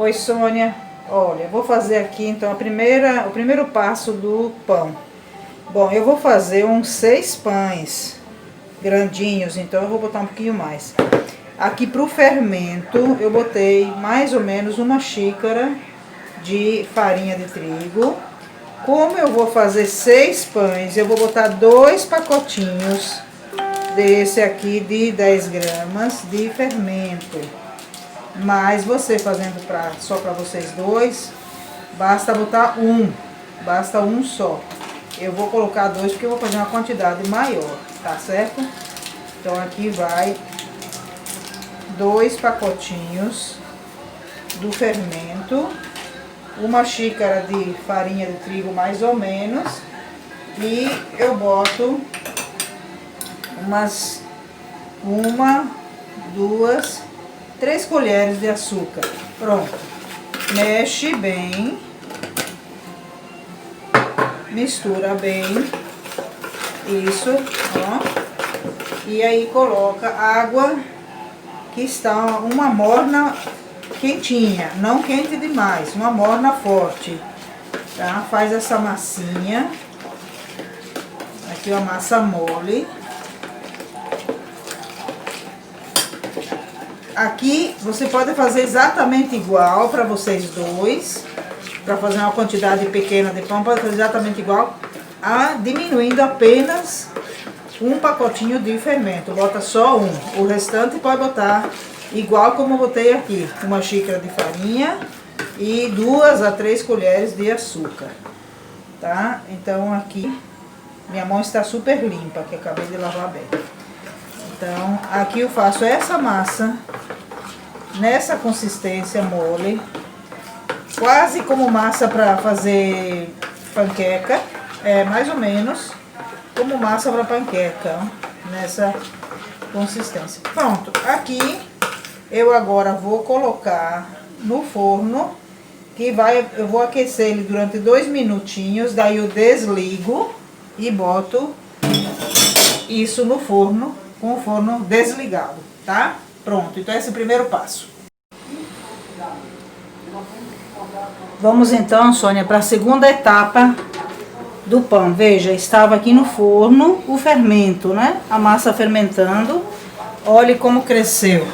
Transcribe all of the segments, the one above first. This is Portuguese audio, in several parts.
Oi, Sônia. Olha, vou fazer aqui então o primeiro passo do pão. Bom, eu vou fazer uns 6 pães grandinhos, então eu vou botar um pouquinho mais. Aqui pro fermento eu botei mais ou menos 1 xícara de farinha de trigo. Como eu vou fazer 6 pães, eu vou botar 2 pacotinhos desse aqui de 10 gramas de fermento. Mas você fazendo só para vocês dois, basta botar basta um só. Eu vou colocar 2 porque eu vou fazer uma quantidade maior, tá certo? Então aqui vai 2 pacotinhos do fermento, 1 xícara de farinha de trigo mais ou menos, e eu boto umas 2, 3 colheres de açúcar. Pronto. Mexe bem. Mistura bem. Isso, ó. E aí coloca água que está uma morna quentinha, não quente demais, uma morna forte, tá? Faz essa massinha. Aqui uma massa mole. Aqui você pode fazer exatamente igual para vocês dois, para fazer uma quantidade pequena de pão, pode fazer exatamente igual, diminuindo apenas 1 pacotinho de fermento. Bota só o restante pode botar igual como eu botei aqui, 1 xícara de farinha e 2 a 3 colheres de açúcar, tá? Então aqui, minha mão está super limpa, que eu acabei de lavar bem. Então, aqui eu faço essa massa nessa consistência mole, quase como massa para fazer panqueca, mais ou menos como massa para panqueca, ó, nessa consistência. Pronto, aqui eu agora vou colocar no forno, eu vou aquecer ele durante 2 minutinhos, daí eu desligo e boto isso no forno, com o forno desligado, tá? Pronto, então esse é o primeiro passo. Vamos então, Sônia, para a segunda etapa do pão. Veja, estava aqui no forno o fermento, né? A massa fermentando. Olhe como cresceu.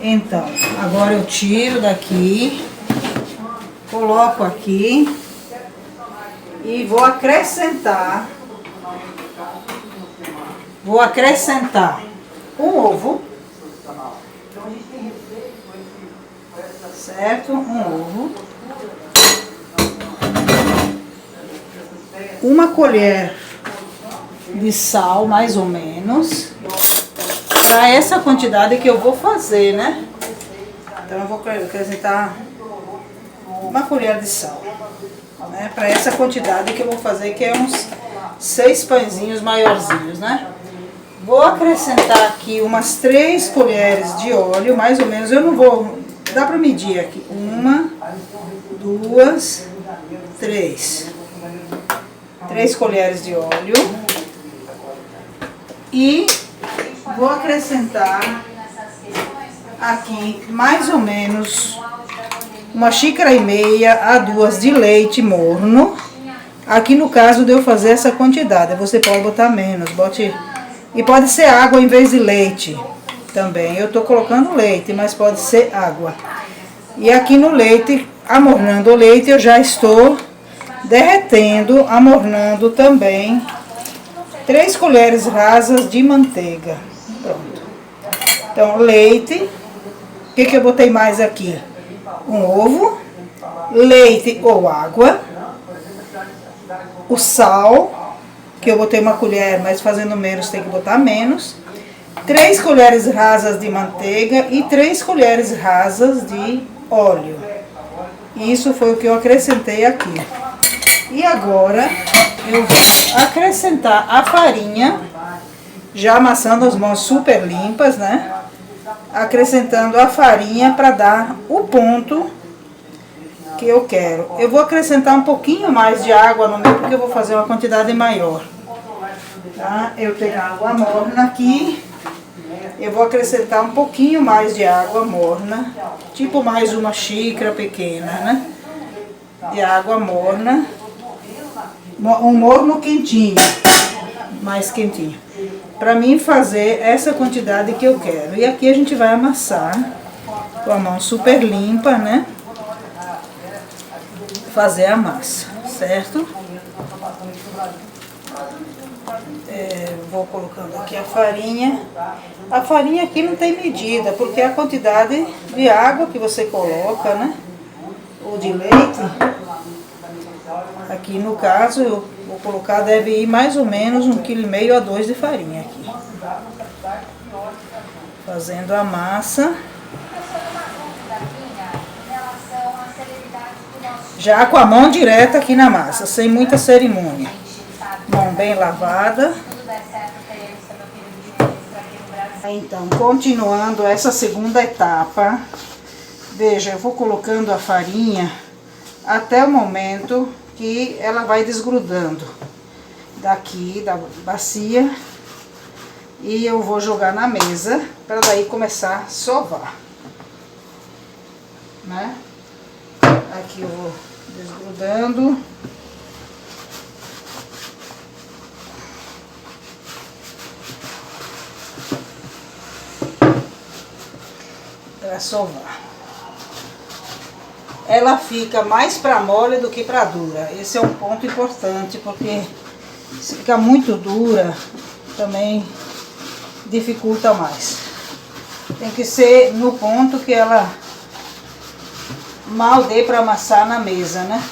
Então, agora eu tiro daqui, coloco aqui e vou acrescentar um ovo, certo? Um ovo, 1 colher de sal, mais ou menos, para essa quantidade que eu vou fazer, né? Então eu vou acrescentar 1 colher de sal, né? Para essa quantidade que eu vou fazer, que é uns 6 pãezinhos maiorzinhos, né? Vou acrescentar aqui umas 3 colheres de óleo, mais ou menos. Eu não vou, dá para medir aqui. 1, 2, 3. 3 colheres de óleo. E vou acrescentar aqui mais ou menos 1,5 xícaras a 2 de leite morno. Aqui no caso de eu fazer essa quantidade, você pode botar menos, e pode ser água em vez de leite também. Eu tô colocando leite, mas pode ser água. E aqui no leite, amornando o leite, eu já estou derretendo, amornando também 3 colheres rasas de manteiga. Pronto. Então, leite. O que eu botei mais aqui? Um ovo, leite ou água, o sal, que eu botei 1 colher, mas fazendo menos tem que botar menos, 3 colheres rasas de manteiga e 3 colheres rasas de óleo. Isso foi o que eu acrescentei aqui. E agora eu vou acrescentar a farinha, já amassando as mãos super limpas, né? Acrescentando a farinha para dar o ponto que eu quero. Eu vou acrescentar um pouquinho mais de água no meu, porque eu vou fazer uma quantidade maior. Tá? Eu tenho água morna aqui. eu vou acrescentar um pouquinho mais de água morna, tipo mais uma xícara pequena, né? De água morna, um morno quentinho, mais quentinho, para mim fazer essa quantidade que eu quero. E aqui a gente vai amassar com a mão super limpa, né? Fazer a massa, certo? Vou colocando aqui a farinha. A farinha aqui não tem medida, porque é a quantidade de água que você coloca, né? Ou de leite. Aqui no caso eu vou colocar, deve ir mais ou menos 1,5 kg a 2 de farinha aqui. Fazendo a massa. Já com a mão direta aqui na massa, sem muita cerimônia. Mão bem lavada. Então, continuando essa segunda etapa, veja, eu vou colocando a farinha até o momento que ela vai desgrudando daqui da bacia, e eu vou jogar na mesa para daí começar a sovar, né? Aqui eu vou desgrudando. Para sovar. Ela fica mais para mole do que para dura. Esse é um ponto importante, porque se fica muito dura, também dificulta mais. Tem que ser no ponto que ela mal dê para amassar na mesa, né?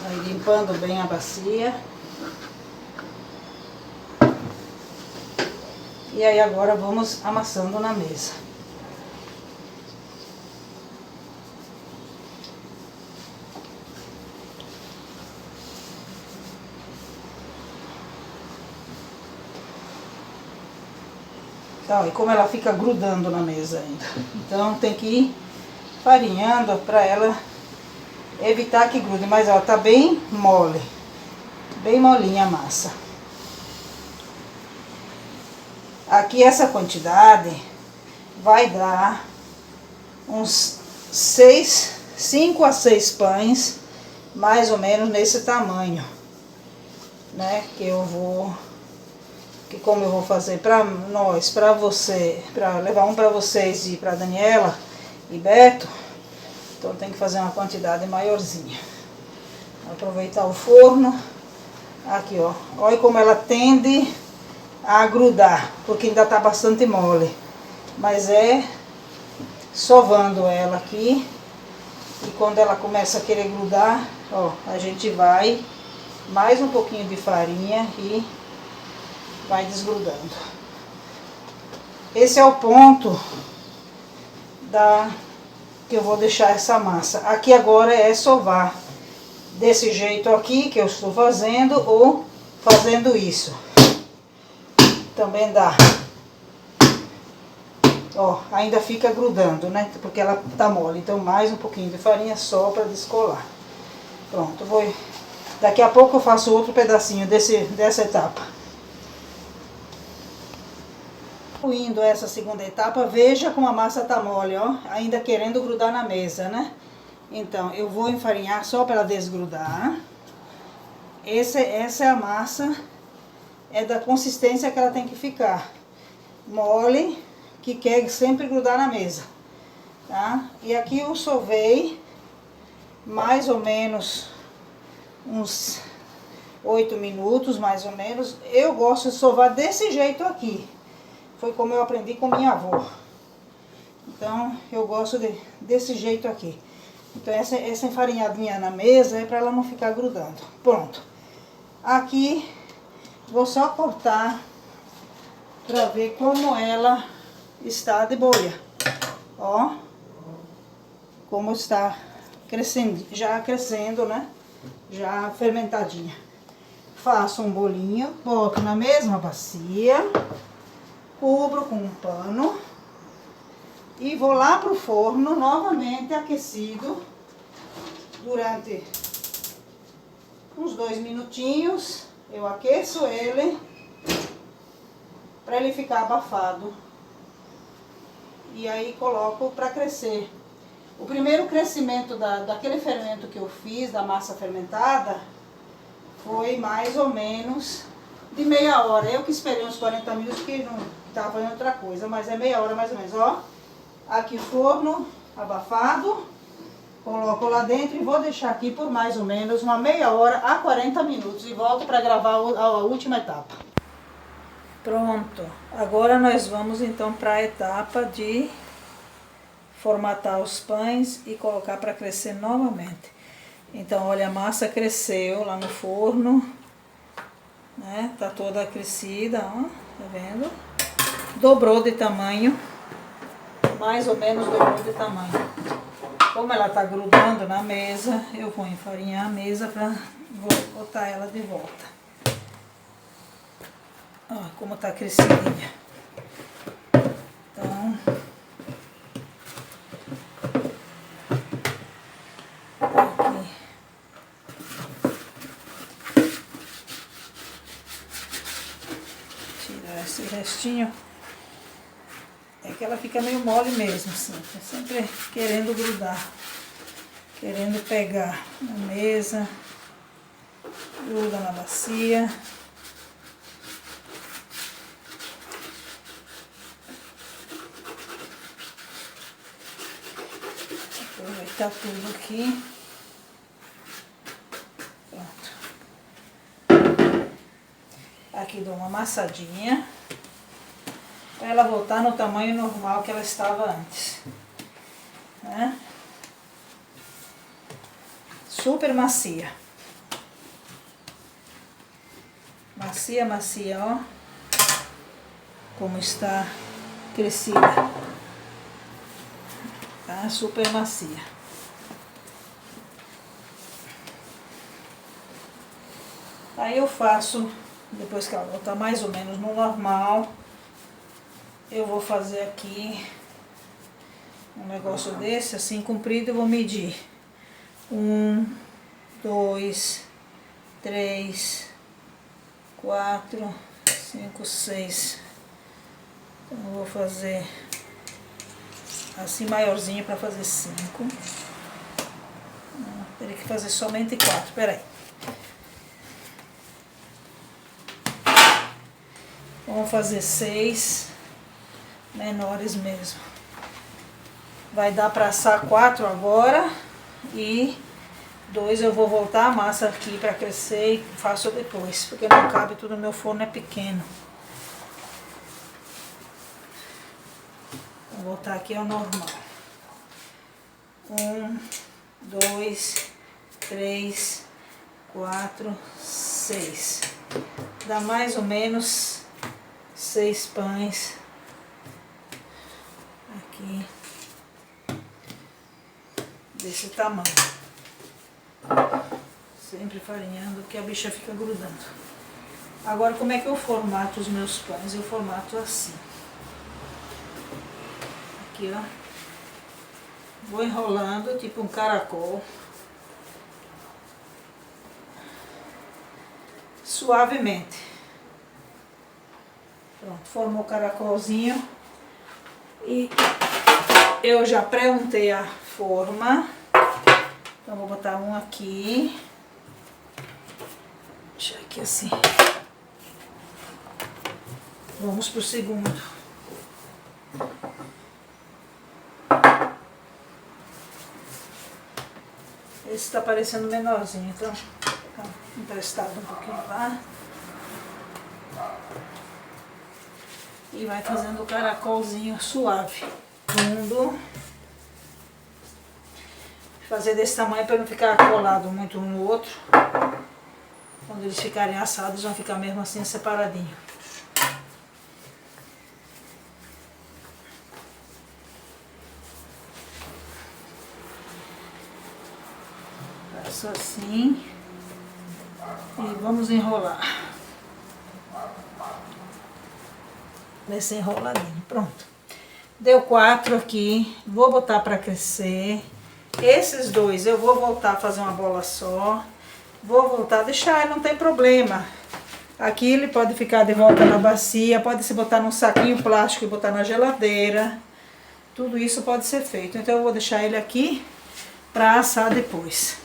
Vai limpando bem a bacia. E aí agora vamos amassando na mesa. Então, e como ela fica grudando na mesa ainda. Então tem que ir farinhando para ela evitar que grude. Mas ela tá bem mole. Bem molinha a massa. Aqui essa quantidade vai dar uns 5 a 6 pães, mais ou menos nesse tamanho, né? Que como eu vou fazer para nós, para você, para levar um para vocês e para Daniela e Beto, então tem que fazer uma quantidade maiorzinha. Vou aproveitar o forno. Aqui, ó, olha como ela tende a grudar, porque ainda tá bastante mole, mas é sovando ela aqui, e quando ela começa a querer grudar, ó, a gente vai mais um pouquinho de farinha e vai desgrudando. Esse é o ponto que eu vou deixar essa massa. Aqui agora é sovar desse jeito aqui que eu estou fazendo, ou fazendo isso. Também dá. Ó, ainda fica grudando, né? Porque ela tá mole. Então mais um pouquinho de farinha só para descolar. Pronto, daqui a pouco eu faço outro pedacinho dessa etapa. Indo essa segunda etapa, veja como a massa tá mole, ó. Ainda querendo grudar na mesa, né? Então, eu vou enfarinhar só para ela desgrudar. Essa é a massa. É da consistência que ela tem que ficar. Mole, que quer sempre grudar na mesa, tá? E aqui eu sovei mais ou menos uns 8 minutos, mais ou menos. Eu gosto de sovar desse jeito aqui. Foi como eu aprendi com minha avó. Então, eu gosto desse jeito aqui. Então, essa enfarinhadinha na mesa é para ela não ficar grudando. Pronto. Aqui vou só cortar para ver como ela está de bolha. Ó, como está crescendo, já crescendo, né? Já fermentadinha. Faço um bolinho, boto na mesma bacia, cubro com um pano e vou lá pro forno novamente aquecido durante uns 2 minutinhos, eu aqueço ele para ele ficar abafado. E aí coloco para crescer. O primeiro crescimento daquele fermento que eu fiz, da massa fermentada, foi mais ou menos de meia hora. Eu que esperei uns 40 minutos porque não estava fazendo outra coisa, mas é meia hora mais ou menos, ó. Aqui o forno abafado, coloco lá dentro e vou deixar aqui por mais ou menos uma meia hora a 40 minutos e volto para gravar a última etapa. Pronto, agora nós vamos então para a etapa de formatar os pães e colocar para crescer novamente. Então, olha, a massa cresceu lá no forno, né? Tá toda crescida, ó, tá vendo? Dobrou de tamanho, mais ou menos dobrou de tamanho. Como ela tá grudando na mesa, eu vou enfarinhar a mesa para botar ela de volta. Ó, como tá crescidinha. Então, aqui. Tirar esse restinho. É que ela fica meio mole mesmo, assim. Tá sempre querendo grudar. Querendo pegar na mesa. Gruda na bacia. Aproveitar tudo aqui. Pronto. Aqui dou uma amassadinha para ela voltar no tamanho normal que ela estava antes, né? Super macia. Macia, macia, ó. Como está crescida. Tá super macia. Aí eu faço, depois que ela voltar mais ou menos no normal, eu vou fazer aqui um negócio desse, assim, comprido, eu vou medir 1, 2, 3, 4, 5, 6. Então eu vou fazer assim maiorzinho para fazer 5. Teria que fazer somente 4, peraí. Vamos fazer 6 menores mesmo. Vai dar para assar 4 agora e 2 eu vou voltar a massa aqui para crescer e faço depois, porque não cabe tudo, meu forno é pequeno. Vou voltar aqui ao normal. 1, 2, 3, 4, 6. Dá mais ou menos 6 pães aqui desse tamanho. Sempre farinhando que a bicha fica grudando. Agora, como é que eu formato os meus pães? Eu formato assim. Aqui, ó. Vou enrolando tipo um caracol. Suavemente. Pronto, formou o caracolzinho. E eu já pré-untei a forma. Então vou botar um aqui. Deixa aqui assim. Vamos pro segundo. Esse tá parecendo menorzinho, então tá emprestado um pouquinho lá. E vai fazendo o caracolzinho suave. Fundo. Fazer desse tamanho para não ficar colado muito um no outro. Quando eles ficarem assados, vão ficar mesmo assim separadinho. Faço assim. E vamos enrolar. Nesse enroladinho. Pronto. Deu 4 aqui. Vou botar para crescer. Esses dois eu vou voltar a fazer uma bola só. Vou voltar a deixar, não tem problema. Aqui ele pode ficar de volta na bacia, pode se botar num saquinho plástico e botar na geladeira. Tudo isso pode ser feito. Então eu vou deixar ele aqui para assar depois.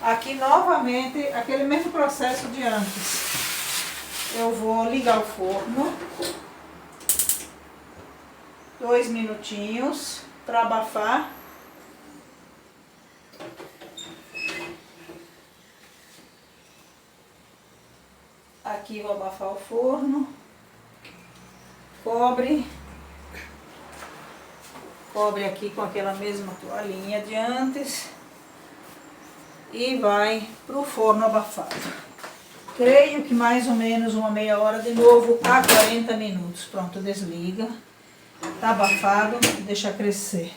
Aqui novamente, aquele mesmo processo de antes. Eu vou ligar o forno. 2 minutinhos para abafar. Aqui vou abafar o forno. Cobre aqui com aquela mesma toalhinha de antes. E vai pro forno abafado. Creio que mais ou menos uma meia hora de novo a 40 minutos. Pronto, desliga. Tá abafado, deixa crescer.